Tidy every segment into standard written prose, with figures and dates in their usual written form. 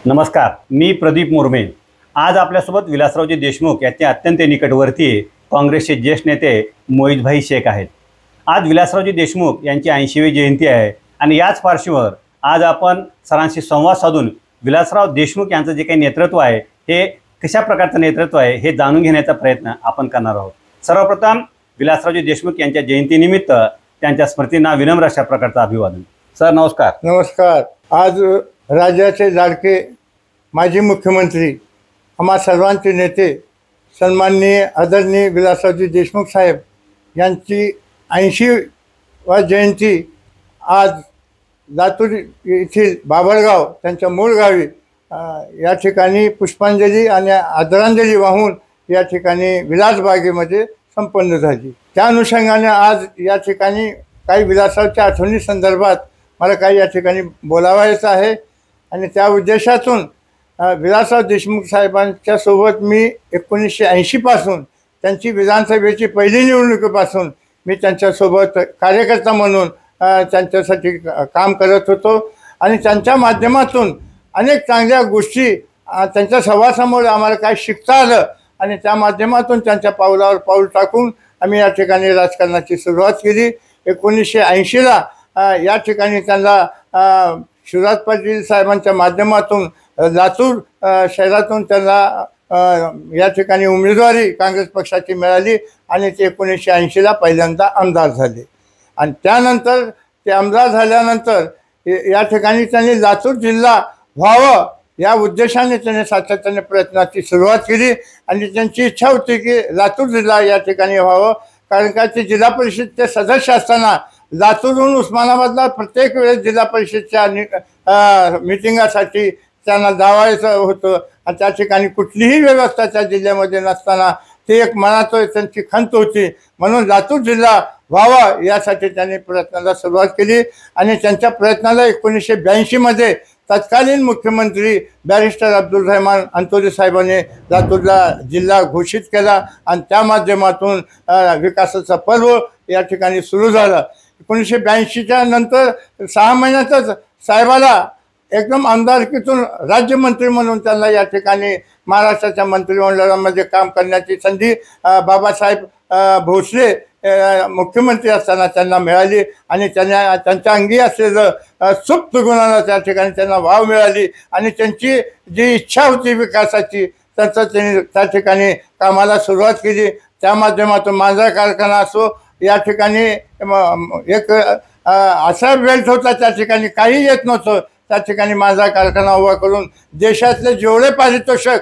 नमस्कार, मी प्रदीप मुर्मे। आज आपल्यासोबत विलासरावजी देशमुख यांचे अत्यंत निकटवर्तीय काँग्रेसचे ज्येष्ठ नेते मोहितभाई शेख आहेत। आज विलासरावजी देशमुख यांची 80वी जयंती आहे आणि याच पार्श्वभूमीवर आज आपण सरांशी संवाद साधून विलासराव देशमुख यांचं जे काही नेतृत्व आहे हे कशा प्रकारचं नेतृत्व आहे हे जाणून घेण्याचा प्रयत्न आपण करणार आहोत। सर्वप्रथम विलासरावजी देशमुख यांच्या जयंतीनिमित्त त्यांच्या स्मृतींना विनम्र अशा प्रकारचं अभिवादन। सर नमस्कार। नमस्कार। आज राज्याचे लाडके माजी मुख्यमंत्री आम्हा सर्वांचे नेते सन्माननीय आदरणीय विलासरावजी देशमुख साहेब यांची 80वी जयंती आज लातूर येथील बाभळगाव त्यांच्या मूळ गावी या ठिकाणी पुष्पांजली आणि आदरांजली वाहून या ठिकाणी विलासबागेमध्ये संपन्न झाली। त्या अनुषंगाने आज या ठिकाणी काही विलासरावच्या आठवणी संदर्भात मला काही या ठिकाणी बोलावायचं आहे आणि त्या उद्देशातून विलासराव देशमुख साहेबांच्या सोबत मी 1980 पासून त्यांची विधानसभेची पहिली निवडणुकीपासून मी त्यांच्यासोबत कार्यकर्ता म्हणून त्यांच्यासाठी काम करत होतो आणि त्यांच्या माध्यमातून अनेक चांगल्या गोष्टी त्यांच्या सभासमोर आम्हाला काय शिकता आलं आणि त्या माध्यमातून त्यांच्या पावलावर पाऊल टाकून आम्ही या ठिकाणी राजकारणाची सुरुवात केली। 1980ला या ठिकाणी त्यांना शिवराज पाटील साहेबांच्या माध्यमातून लातूर शहरातून त्यांना या ठिकाणी उमेदवारी काँग्रेस पक्षाची मिळाली आणि ते 1980ला पहिल्यांदा आमदार झाले आणि त्यानंतर ते आमदार झाल्यानंतर या ठिकाणी त्यांनी लातूर जिल्हा व्हावं या उद्देशाने त्यांनी सातत्याने प्रयत्नाची सुरुवात केली आणि त्यांची इच्छा होती की लातूर जिल्हा या ठिकाणी व्हावं, कारण का ते जिल्हा परिषदचे सदस्य असताना लातूरहून उस्मानाबादला प्रत्येक वेळेस जिल्हा परिषदच्या मिटिंगासाठी त्यांना जावायचं होतं आणि त्या ठिकाणी कुठलीही व्यवस्था त्या जिल्ह्यामध्ये नसताना ते एक मनात त्यांची खंत होती, म्हणून लातूर जिल्हा व्हावा यासाठी त्यांनी प्रयत्नाला सुरुवात केली आणि त्यांच्या प्रयत्नाला 1982मध्ये तत्कालीन मुख्यमंत्री बॅरिस्टर अब्दुल रहमान अंतोली साहेबांनी लातूरला जिल्हा घोषित केला आणि त्या माध्यमातून विकासाचा पर्व या ठिकाणी सुरू झाला। 1982च्या नंतर 6 महिन्यातच साहेबाला एकदम आमदारकीतून राज्यमंत्री म्हणून त्यांना या ठिकाणी महाराष्ट्राच्या मंत्रिमंडळामध्ये काम करण्याची संधी बाबासाहेब भोसले मुख्यमंत्री असताना त्यांना मिळाली आणि त्यांच्या अंगी असलेलं सुप्त गुणांना त्या ठिकाणी त्यांना वाव मिळाली आणि त्यांची जी इच्छा होती विकासाची त्यांनी त्या ठिकाणी कामाला सुरुवात केली। त्या माध्यमातून माझा कारखाना असो या ठिकाणी एक असा बेल्ट होता त्या ठिकाणी काही येत नव्हतं, त्या ठिकाणी माझा कारखाना उभा करून देशातले जेवढे पारितोषिक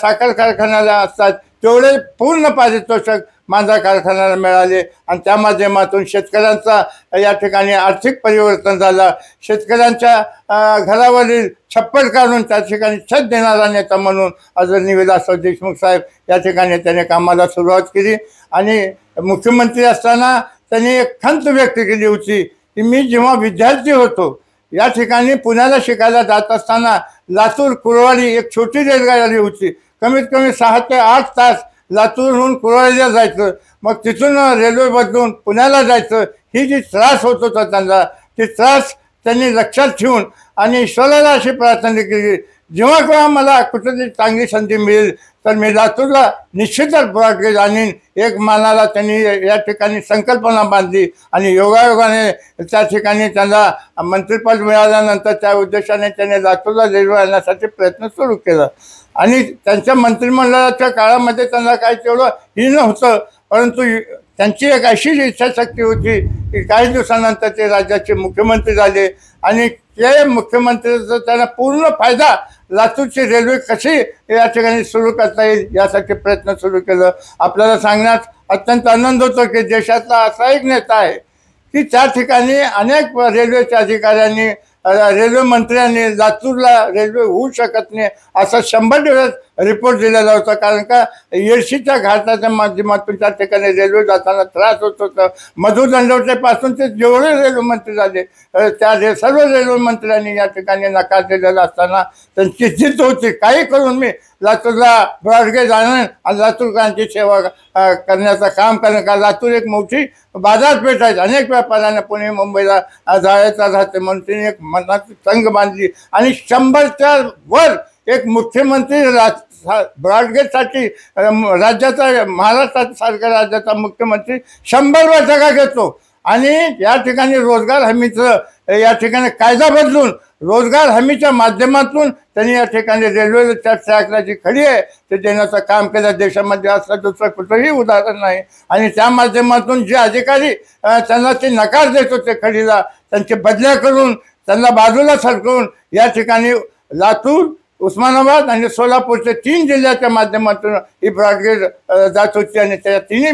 साखर कारखान्याला असतात तेवढे पूर्ण पारितोषिक माझा कारखान्याला मिळाले आणि त्या माध्यमातून शेतकऱ्यांचा या ठिकाणी आर्थिक परिवर्तन झालं। शेतकऱ्यांच्या घरावरील छप्पर काढून त्या ठिकाणी छत देणारा नेता म्हणून आदरणीय विलासराव देशमुख साहेब या ठिकाणी त्याने कामाला सुरुवात केली आणि मुख्यमंत्री असताना त्यांनी एक खंत व्यक्त केली होती की मी जेव्हा विद्यार्थी होतो या ठिकाणी पुण्याला शिकायला जात असताना लातूर कुरवाडी एक छोटी रेल्वेगाडी होती, कमीत कमी 6 ते 8 तास लातूरहून कुरवाडीला जायचं, मग तिथून रेल्वे बदलून पुण्याला जायचं, ही जी त्रास होत होता त्यांना ती त्रास त्यांनी लक्षात ठेवून आणि ईश्वराला अशी प्रार्थना केली जेव्हा केव्हा मला कुठेतरी चांगली संधी मिळेल तर मी लातूरला निश्चितच ब्रॉडगेज आणीन। एक मनाला त्यांनी या ठिकाणी संकल्पना बांधली आणि योगायोगाने त्या ठिकाणी त्यांना मंत्रिपद मिळाल्यानंतर त्या उद्देशाने त्यांनी लातूरला रेल्वे आणण्यासाठी प्रयत्न सुरू केला आणि त्यांच्या मंत्रिमंडळाच्या काळामध्ये त्यांना काय तेवढं ही नव्हतं, परंतु त्यांची एक अशी इच्छाशक्ती होती की काही दिवसानंतर ते राज्याचे मुख्यमंत्री झाले आणि ते मुख्यमंत्र्याचा त्यांना पूर्ण फायदा लातूरची रेल्वे कशी या ठिकाणी सुरू करता येईल यासाठी प्रयत्न सुरू केलं। आपल्याला सांगण्यात अत्यंत आनंद होतो की देशातला असा एक नेता आहे की त्या ठिकाणी अनेक रेल्वेच्या अधिकाऱ्यांनी रेल्वे मंत्र्यांनी लातूरला रेल्वे होऊ शकत नाही असं 100 दिवस रिपोर्ट दिलेला होता. कारण का येडशीच्या घाटाच्या माध्यमातून त्या ठिकाणी रेल्वे जाताना त्रास होत होता. मधु दंडवतेपासून ते जेवढे रेल्वे मंत्री झाले त्या सर्व रेल्वे मंत्र्यांनी या ठिकाणी नकार दिलेला असताना त्यांची जिद्द होती काही करून मी लातूरला ब्रॉडगेज आणून आणि लातूरकरांची सेवा करण्याचं काम करणं. का लातूर एक मोठी बाजारपेठ आहे. अनेक व्यापाऱ्यांना पुणे मुंबईला जायचं राहते म्हणून तिने एक मनाची संघ बांधली आणि 100च्या वर एक मुख्यमंत्री ब्रॉडगेजसाठी राज्याचा महाराष्ट्रासारख्या राज्याचा मुख्यमंत्री 100वर जागा घेतो. आणि या ठिकाणी रोजगार हमीचं या ठिकाणी कायदा बदलून रोजगार हमीच्या माध्यमातून त्यांनी या ठिकाणी रेल्वेच्या ट्रॅकला जी खडी आहे ते देण्याचं काम केलं. देशामध्ये असं दुसरं कुठंही उदाहरण नाही. आणि त्या माध्यमातून जे अधिकारी त्यांना ते नकार देत होते खडीला त्यांची बदल्या करून त्यांना बाजूला सरकवून या ठिकाणी लातूर, उस्मानाबाद आणि सोलापूरच्या 3 जिल्ह्याच्या माध्यमातून ही ब्रॉडगेज जात होती. आणि त्या तिन्ही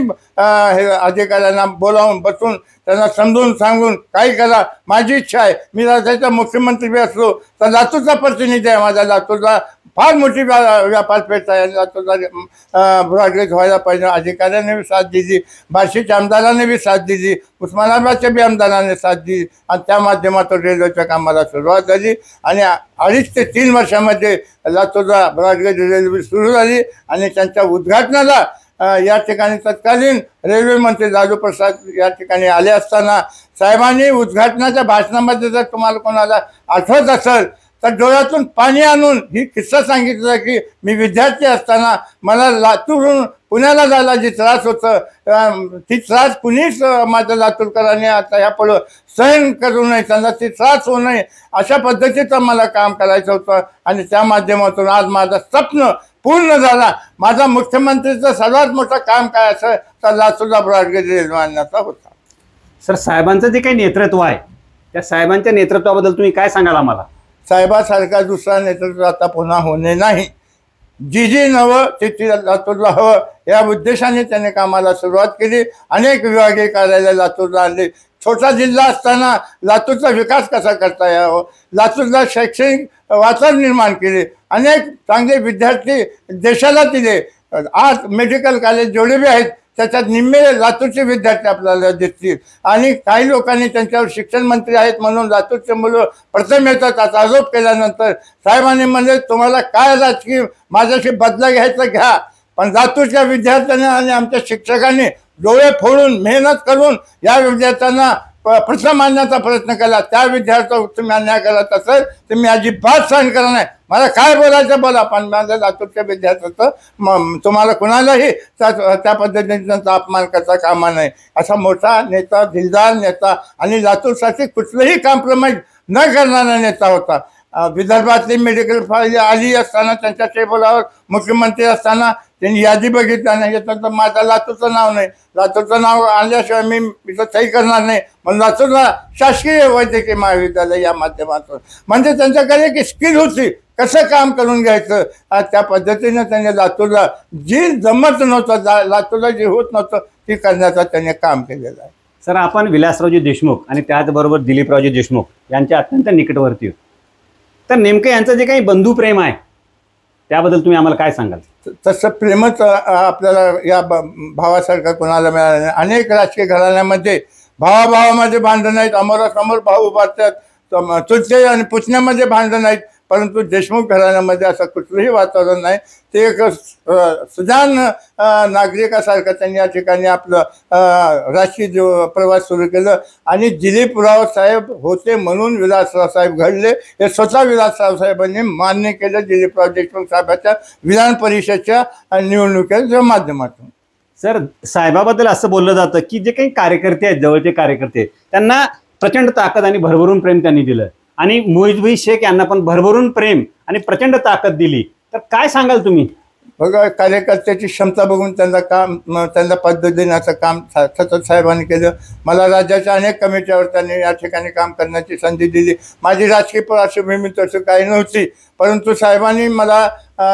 हे अधिकाऱ्यांना बोलावून बसून त्यांना समजून सांगून काही करा. माझी इच्छा आहे मी राज्याचा मुख्यमंत्री बी असलो तर लातूरचा प्रतिनिधी आहे. माझा लातूरला फार मोठी व्यापारपेठ आहे. लातूरला ब्रॉडगेज व्हायला पाहिजे. अधिकाऱ्याने बी साथ दिली, बार्शीच्या आमदाराने बी साथ दिली, उस्मानाबादच्या बी आमदाराने साथ दिली आणि त्या माध्यमातून रेल्वेच्या कामाला सुरुवात झाली. आणि 2.5 ते 3 वर्षामध्ये लातूरला ब्रॉडगेज रेल्वे सुरू झाली. आणि त्यांच्या उद्घाटनाला या ठिकाणी तत्कालीन रेल्वे मंत्री लालू प्रसाद या ठिकाणी आले असताना साहेबांनी उद्घाटनाच्या भाषणामध्ये जर तुम्हाला कोणाला आठवत असेल तर डोळ्यातून पाणी आणून ही किस्सा सांगितलं की मी विद्यार्थी असताना मला लातूरहून पुण्याला जायला जी त्रास होतं ती त्रास कुणीच माझ्या लातूरकरांनी आता यापुढं सहन करू नये, त्यांना ती त्रास होऊ नये अशा पद्धतीचं मला काम करायचं होतं. आणि त्या माध्यमातून आज माझं स्वप्न पूर्ण झाला. माझा मुख्यमंत्रीचं सर्वात मोठं काम काय असं तर लातूरला ब्रॉडगेज रेल्वे आणण्याचा होता. सर, साहेबांचं जे काही नेतृत्व आहे त्या साहेबांच्या नेतृत्वाबद्दल तुम्ही काय सांगाल आम्हाला? साहेबासारखा दुसरा नेतृत्व आता पुन्हा होणे नाही. जी नवं ते लातूरला हवं या उद्देशाने त्याने कामाला सुरुवात केली. अनेक विभागीय कार्यालय लातूरला आणले. छोटा जिल्हा असताना लातूरचा विकास कसा करता यावं, लातूरला शैक्षणिक वातावरण निर्माण केले. अनेक चांगले विद्यार्थी देशाला दिले. आज मेडिकल कॉलेज जेवढे बी आहेत त्याच्यात निम्मे लातूरचे विद्यार्थी आपल्याला दिसतील. आणि काही लोकांनी त्यांच्यावर शिक्षण मंत्री आहेत म्हणून लातूरचे मुलं प्रथम येतात असा आरोप केल्यानंतर साहेबांनी म्हणजे तुम्हाला काय राजकीय माझ्याशी बदला घ्यायचा घ्या, पण लातूरच्या विद्यार्थ्यांनी आणि आमच्या शिक्षकांनी डोळे फोडून मेहनत करून या विद्यार्थ्यांना प्रथम आणण्याचा प्रयत्न केला. त्या विद्यार्थ्यावर तुम्ही अन्याय करत असेल तर मी अजिबात सहन करणार नाही. मला काय बोलायचं बोला, पण माझ्या लातूरच्या विद्यार्थ्याचं तुम्हाला कुणालाही त्या पद्धतीचा अपमान करता कामा नये. असा मोठा नेता, दिलदार नेता आणि लातूरसाठी कुठलंही कॉम्प्रोमाइज न करणारा नेता होता. विदर्भातली मेडिकल फाईल आली असताना त्यांच्या टेबलावर मुख्यमंत्री असताना त्यांनी यादी बघितलं नाही तर माझं लातूरचं नाव नाही. लातूरचं नाव आणल्याशिवाय मी इथं सही करणार नाही म्हणून लातूरला शासकीय वैद्यकीय महाविद्यालय या माध्यमातून म्हणजे त्यांच्याकडे एक स्किल होती कसं काम करून घ्यायचं. त्या पद्धतीने त्यांनी लातूरला जी जमत नव्हतं, लातूरला जे होत नव्हतं ती करण्याचं त्यांनी काम केलेलं आहे. सर, आपण विलासरावजी देशमुख आणि त्याचबरोबर दिलीपरावजी देशमुख यांच्या अत्यंत निकटवर्ती, तर नेमकं यांचं जे काही बंधुप्रेम आहे त्याबद्दल तुम्ही आम्हाला काय सांगाल? तसं प्रेमच आपल्याला या भावासारखं कोणाला मिळालं नाही. अनेक राजकीय घराण्यामध्ये भावाभावामध्ये भांडण आहेत, अमरासमोर भाऊ उभारतात, चुलते आणि पुतण्यामध्ये भांडण आहेत, परंतु देशमुख घराण्यामध्ये असं कुठलंही वातावरण नाही. ते एक सुजाण नागरिकासारखं त्यांनी या ठिकाणी आपलं राजकीय प्रवास सुरू केलं. आणि दिलीपराव साहेब होते म्हणून विलासराव साहेब घडले हे स्वतः विलासराव साहेबांनी मान्य केलं दिलीपराव देशमुख साहेबांच्या विधान परिषदेच्या निवडणुकीच्या माध्यमातून. सर, साहेबाबद्दल असं बोललं जातं की जे काही कार्यकर्ते आहेत, जवळचे कार्यकर्ते, त्यांना प्रचंड ताकद आणि भरभरून प्रेम त्यांनी दिलं आणि मोहितभाई शेख यांना पण भरभरून प्रेम आणि प्रचंड ताकद दिली. तर काय सांगाल तुम्ही? बघा, कार्यकर्त्याची क्षमता बघून त्यांना पद देण्याचं काम सतत साहेबांनी केलं. मला राज्याच्या अनेक कमिट्यावर त्यांनी या ठिकाणी काम करण्याची संधी दिली. माझी राजकीय पार्श्वभूमी तसं काही नव्हती, परंतु साहेबांनी मला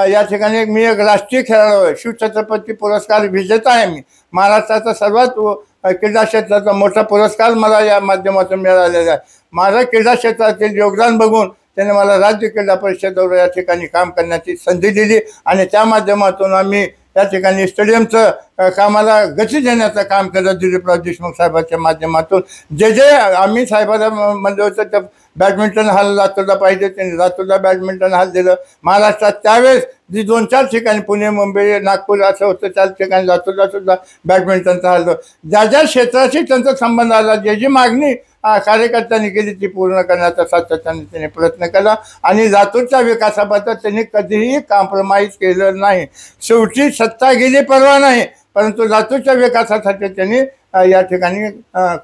या ठिकाणी मी एक राष्ट्रीय खेळाडू आहे, शिवछत्रपती पुरस्कार विजेता आहे. मी महाराष्ट्राचा सर्वात क्रीडा क्षेत्राचा मोठा पुरस्कार मला या माध्यमातून मिळालेला आहे. माझ्या क्रीडा क्षेत्रातील योगदान बघून त्याने मला राज्य क्रीडा परिषदेवर या ठिकाणी काम करण्याची संधी दिली आणि त्या माध्यमातून आम्ही या ठिकाणी स्टेडियमचं कामाला गती देण्याचं काम केलं दिलीपराव देशमुख साहेबांच्या माध्यमातून. जे आम्ही साहेबांना म्हणलं होतं तर बॅडमिंटन हॉल लातूरला पाहिजे, त्यांनी लातूरला बॅडमिंटन हॉल दिलं. महाराष्ट्रात त्यावेळेस जी 2-4 ठिकाणी पुणे, मुंबई, नागपूर असं होतं, 4 ठिकाणी लातूरला सुद्धा बॅडमिंटनचं हॉल. ज्या ज्या क्षेत्राशी त्यांचा संबंध आला, जी मागणी कार्यकर्त्यांनी केली ती पूर्ण करण्याचा सातत्याने त्यांनी प्रयत्न केला आणि लातूरच्या विकासाबद्दल त्यांनी कधीही कॉम्प्रोमाइज केलं नाही. शेवटी सत्ता गेली परवा नाही, परंतु लातूरच्या विकासासाठी त्यांनी या ठिकाणी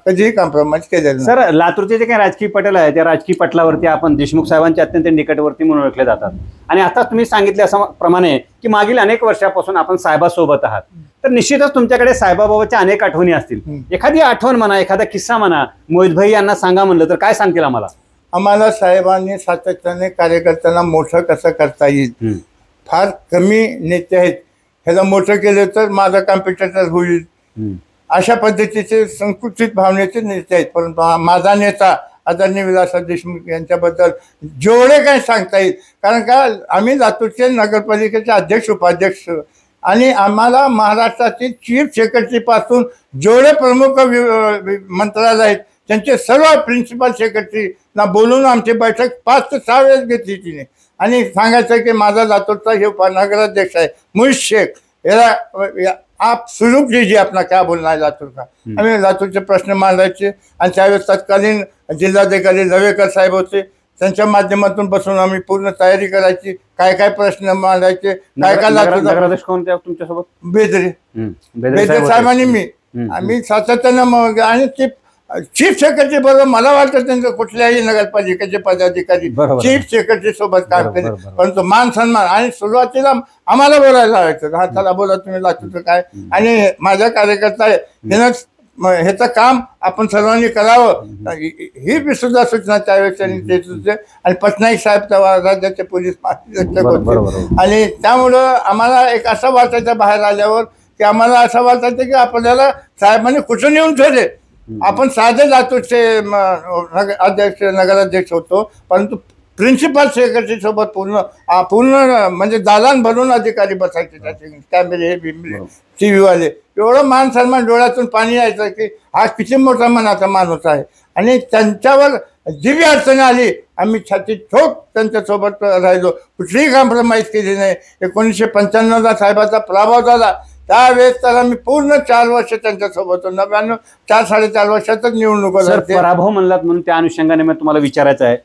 कधीही कॉम्प्रोमाइज केलेलं नाही. सर, लातूरचे जे काही राजकीय पटल आहे त्या राजकीय पटलावरती आपण देशमुख साहेबांच्या अत्यंत निकटवर्ती म्हणून ओळखले जातात आणि आता तुम्ही सांगितल्याप्रमाणे की मागील अनेक वर्षापासून आपण साहेबासोबत आहात, तर निश्चितच तुमच्याकडे साहेबाबाच्या अनेक आठवणी असतील. एखादी आठवण म्हणा, एखादा किस्सा म्हणा, मोहितभाई यांना सांगा म्हणलं तर काय सांगतील आम्हाला? आम्हाला साहेबांनी सातत्याने कार्यकर्त्यांना मोठं कसं करता येईल, फार कमी नेते आहेत, ह्याला मोठं केलं तर माझा कॉम्पिटिटर होईल, अशा पद्धतीचे संकुचित भावनेचे नेते आहेत. परंतु माझा नेता आदरणीय विलासराव देशमुख यांच्याबद्दल जेवढे काही सांगता येईल, कारण का आम्ही लातूरचे नगरपालिकेचे अध्यक्ष, उपाध्यक्ष आणि आम्हाला महाराष्ट्रातील चीफ सेक्रेटरीपासून जेवढे प्रमुख मंत्रालय आहेत त्यांचे सर्व प्रिन्सिपल सेक्रेटरीना बोलून आमची बैठक 5 ते 6 वेळेस घेतली तिने आणि सांगायचं की माझा लातूरचा हे नगराध्यक्ष आहे मुईज शेख, याला आप सुलूक लीजिए अपना, क्या बोलना है लातूर का. आम्ही लातूरचे प्रश्न मांडायचे आणि त्यावेळेस तत्कालीन जिल्हाधिकारी लवेकर साहेब होते, त्यांच्या माध्यमातून बसून आम्ही पूर्ण तयारी करायची, काय काय प्रश्न मांडायचे, काय काय नगराध्यक्ष कोणत्या तुमच्यासोबत? बेदरे साहेब आणि मी, आम्ही सातत्यानं मग आणि ते चीफ सेक्रेटरी बरोबर मला वाटतं त्यांचं कुठल्याही नगरपालिकेचे पदाधिकारी चीफ सेक्रेटरी सोबत काम केले, परंतु मान सन्मान आणि सुरुवातीला आम्हाला बोलायला लावायचं, हा चला बोला तुम्ही लातूरचं काय, आणि माझ्या कार्यकर्ता त्यानं ह्याचं काम आपण सर्वांनी करावं ही सुद्धा सूचना त्यावेळेस त्यांनी देत होते. आणि पटनाईक साहेब तेव्हा राज्याचे पोलीस महानिरीक्षक होते आणि त्यामुळं आम्हाला एक असं वाटायचं बाहेर आल्यावर की आम्हाला असं वाटायचं की आपल्याला साहेबांनी कुठून येऊन ठेवले, आपण साधे लातूरचे अध्यक्ष नगराध्यक्ष होतो, परंतु प्रिन्सिपल सेक्रेटरी सोबत पूर्ण म्हणजे दालन भरून अधिकारी बसायचे, त्याचे कॅमेरे हे बिंबले TV वाले, एवढं मान सन्मान डोळ्यातून पाणी यायचं की हा किती मोठा मनाचा माणूस आहे. आणि त्यांच्यावर जी बी अडचण आली आम्ही छाती ठोक त्यांच्यासोबत राहिलो, कुठलीही कॉम्प्रोमाइज केली नाही. 1995ला साहेबाचा पराभव झाला, त्यावेळेस तर आम्ही पूर्ण 4 वर्ष त्यांच्यासोबत होतो. 99 4-4.5 वर्षातच निवडणूक पराभव म्हणलात म्हणून त्या अनुषंगाने मी तुम्हाला विचारायचं आहे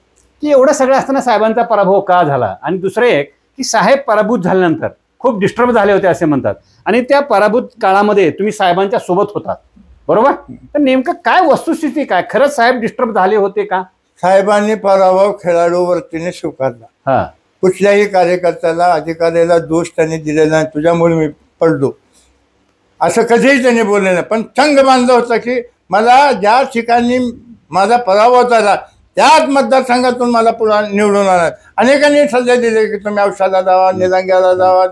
की एवढं सगळं असताना साहेबांचा पराभव का झाला, आणि दुसरं एक की साहेब पराभूत झाल्यानंतर खूप डिस्टर्ब झाले होते असे म्हणतात आणि त्या पराभूत काळामध्ये तुम्ही साहेबांच्या सोबत होतात, बरोबर? तर नेमकं काय वस्तुस्थिती, काय खरंच साहेब डिस्टर्ब झाले होते का? साहेबांनी पराभव खेळाडूवरतीने स्वीकारला, कुठल्याही कार्यकर्त्याला अधिकाऱ्याला दोष त्यांनी दिलेला नाही, तुझ्यामुळे मी पडलो असं कधीही त्यांनी बोलले नाही. पण चंग बांधलं होतं की मला ज्या ठिकाणी माझा पराभव झाला त्याच मतदारसंघातून मला पुन्हा निवडून आणत. अनेकांनी सल्ले दिले की तुम्ही औषधाला जावा, निलंग्याला जावा.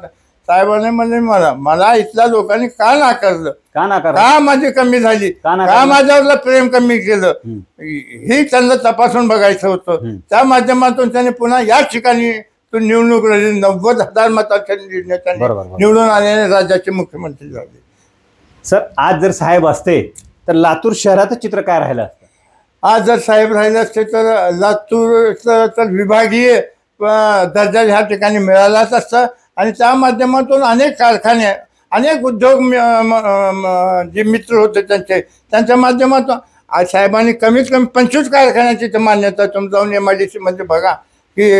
साहेबांनी म्हणले मला इथल्या लोकांनी का नाकारलं, का माझी कमी झाली, का माझ्यावरलं प्रेम कमी केलं, ही त्यांना तपासून बघायचं होतं. त्या माध्यमातून त्यांनी पुन्हा याच ठिकाणी निवडणूक लढली. 90,000 मताच्या निवडून आलेले राज्याचे मुख्यमंत्री झाले. सर, आज जर साहेब असते तर लातूर शहराचं चित्र काय राहिलं असतं? आज जर साहेब राहिले असते तर लातूरचं तर विभागीय दर्जा ह्या ठिकाणी मिळालाच असता आणि त्या माध्यमातून अनेक कारखाने, अनेक उद्योग जे मित्र होते त्यांच्या माध्यमातून आज साहेबांनी कमीत कमी 25 कारखान्याची तर मान्यता. तुम्ही जाऊन MIDC मध्ये बघा की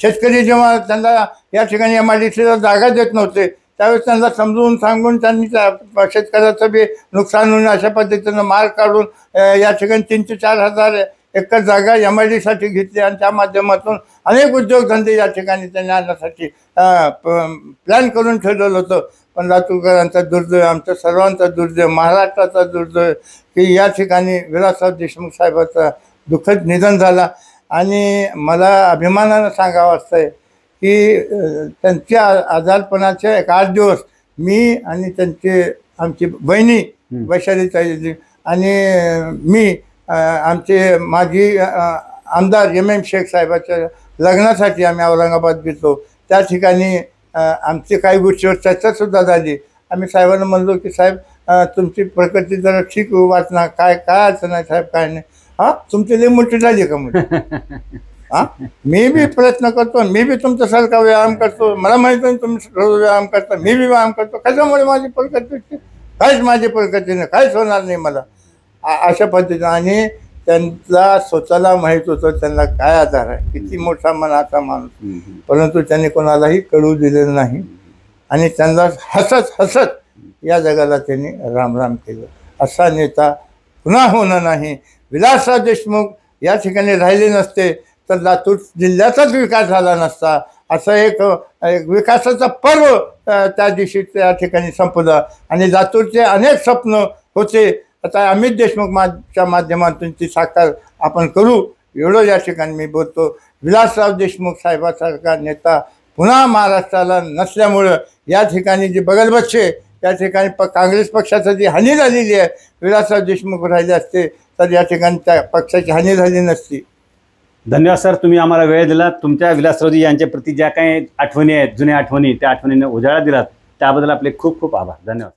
शेतकरी जेव्हा त्यांना या ठिकाणी MIDCला जागा देत नव्हते त्यावेळेस त्यांना समजून सांगून त्यांनी शेतकऱ्याचं बी नुकसान होऊन अशा पद्धतीनं मार्ग काढून या ठिकाणी 3 ते 4 हजार एकर जागा MIDCसाठी घेतली आणि त्या माध्यमातून अनेक उद्योगधंदे या ठिकाणी त्यांनी आणण्यासाठी प्लॅन करून ठेवलेलं होतं. पण लातूरकरांचा दुर्दैव, आमच्या सर्वांचा दुर्दैव, महाराष्ट्राचा दुर्दैव की या ठिकाणी विलासराव देशमुख साहेबाचं दुःखद निधन झालं. आणि मला अभिमानानं सांगावं असतं की त्यांच्या आजारपणाचे 8 दिवस मी आणि आमची बहिणी वैशाली ताई आणि मी आमचे माझी आमदार MM शेख साहेबाच्या लग्नासाठी आम्ही औरंगाबाद गेलो. त्या ठिकाणी आमची काही गोष्टीवर चर्चासुद्धा झाली. आम्ही साहेबांना म्हणलो की साहेब तुमची प्रकृती जरा ठीक वाटणार, काय काय अडचण आहे साहेब, काय नाही. हां, तुमची लई मोठी झाली का म्हणजे? हां, मी बी प्रयत्न करतो, मी बी तुमच्यासारखा व्यायाम करतो, मला माहिती आहे तुम्ही रोज व्यायाम करता, मी बी व्यायाम करतो, कशामुळे माझी प्रकृती काहीच माझी प्रकृती नाही, काहीच होणार नाही मला, अशा पद्धतीनं. आणि त्यांना स्वतःला माहीत होतं त्यांना काय आधार आहे, किती मोठा मनाचा माणूस, परंतु त्यांनी कोणालाही कळू दिलेलं नाही. आणि त्यांना हसत हसत या जगाला त्यांनी राम राम केलं. असा नेता पुन्हा होणं नाही. विलासराव देशमुख या ठिकाणी राहिले नसते तर लातूर जिल्ह्याचाच विकास झाला नसता. असं एक विकासाचा पर्व त्या दिवशी त्या ठिकाणी संपलं. आणि लातूरचे अनेक स्वप्न होते, आता अमित देशमुखच्या माध्यमातून ती साकार आपण करू, एवढं या ठिकाणी मी बोलतो. विलासराव देशमुख साहेबासारखा नेता पुन्हा महाराष्ट्राला नसल्यामुळं या ठिकाणी जे बगलबच्चे त्या ठिकाणी काँग्रेस पक्षाची जी हानी झालेली आहे, विलासराव देशमुख राहिले असते तर या ठिकाणी त्या पक्षाची हानी झाली नसती. धन्यवाद सर, तुम्ही आम्हाला वेळ दिलात. तुमच्या विलासरावजी यांच्या प्रती ज्या काही आठवणी आहेत, जुन्या आठवणी, त्या आठवणीने उजाळा दिलात, त्याबद्दल आपले खूप खूप आभार. धन्यवाद.